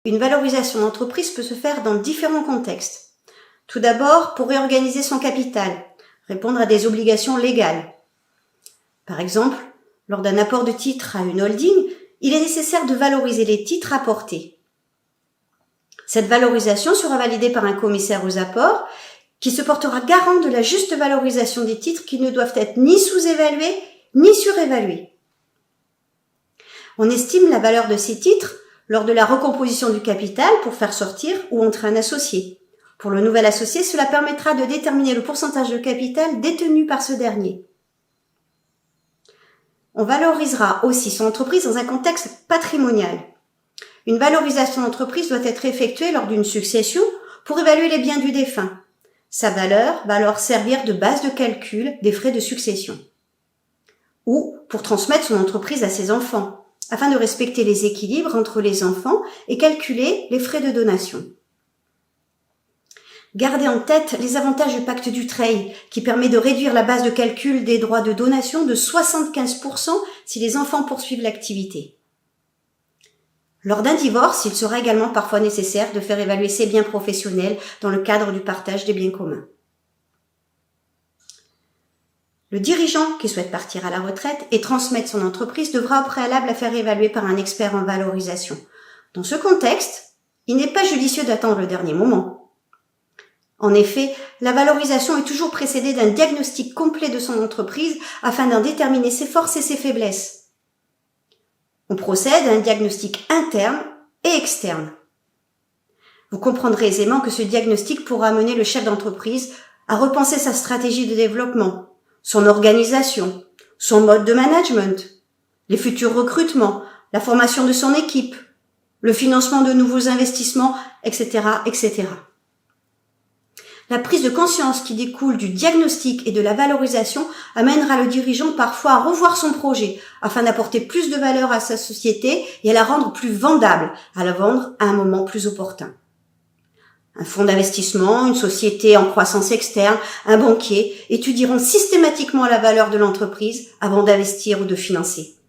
Une valorisation d'entreprise peut se faire dans différents contextes. Tout d'abord, pour réorganiser son capital, répondre à des obligations légales. Par exemple, lors d'un apport de titres à une holding, il est nécessaire de valoriser les titres apportés. Cette valorisation sera validée par un commissaire aux apports qui se portera garant de la juste valorisation des titres qui ne doivent être ni sous-évalués ni surévalués. On estime la valeur de ces titres lors de la recomposition du capital pour faire sortir ou entrer un associé. Pour le nouvel associé, cela permettra de déterminer le pourcentage de capital détenu par ce dernier. On valorisera aussi son entreprise dans un contexte patrimonial. Une valorisation d'entreprise doit être effectuée lors d'une succession pour évaluer les biens du défunt. Sa valeur va alors servir de base de calcul des frais de succession. Ou pour transmettre son entreprise à ses enfants, afin de respecter les équilibres entre les enfants et calculer les frais de donation. Gardez en tête les avantages du pacte Dutreil, qui permet de réduire la base de calcul des droits de donation de 75% si les enfants poursuivent l'activité. Lors d'un divorce, il sera également parfois nécessaire de faire évaluer ses biens professionnels dans le cadre du partage des biens communs. Le dirigeant qui souhaite partir à la retraite et transmettre son entreprise devra au préalable la faire évaluer par un expert en valorisation. Dans ce contexte, il n'est pas judicieux d'attendre le dernier moment. En effet, la valorisation est toujours précédée d'un diagnostic complet de son entreprise afin d'en déterminer ses forces et ses faiblesses. On procède à un diagnostic interne et externe. Vous comprendrez aisément que ce diagnostic pourra amener le chef d'entreprise à repenser sa stratégie de développement, son organisation, son mode de management, les futurs recrutements, la formation de son équipe, le financement de nouveaux investissements, etc., etc. La prise de conscience qui découle du diagnostic et de la valorisation amènera le dirigeant parfois à revoir son projet afin d'apporter plus de valeur à sa société et à la rendre plus vendable, à la vendre à un moment plus opportun. Un fonds d'investissement, une société en croissance externe, un banquier étudieront systématiquement la valeur de l'entreprise avant d'investir ou de financer.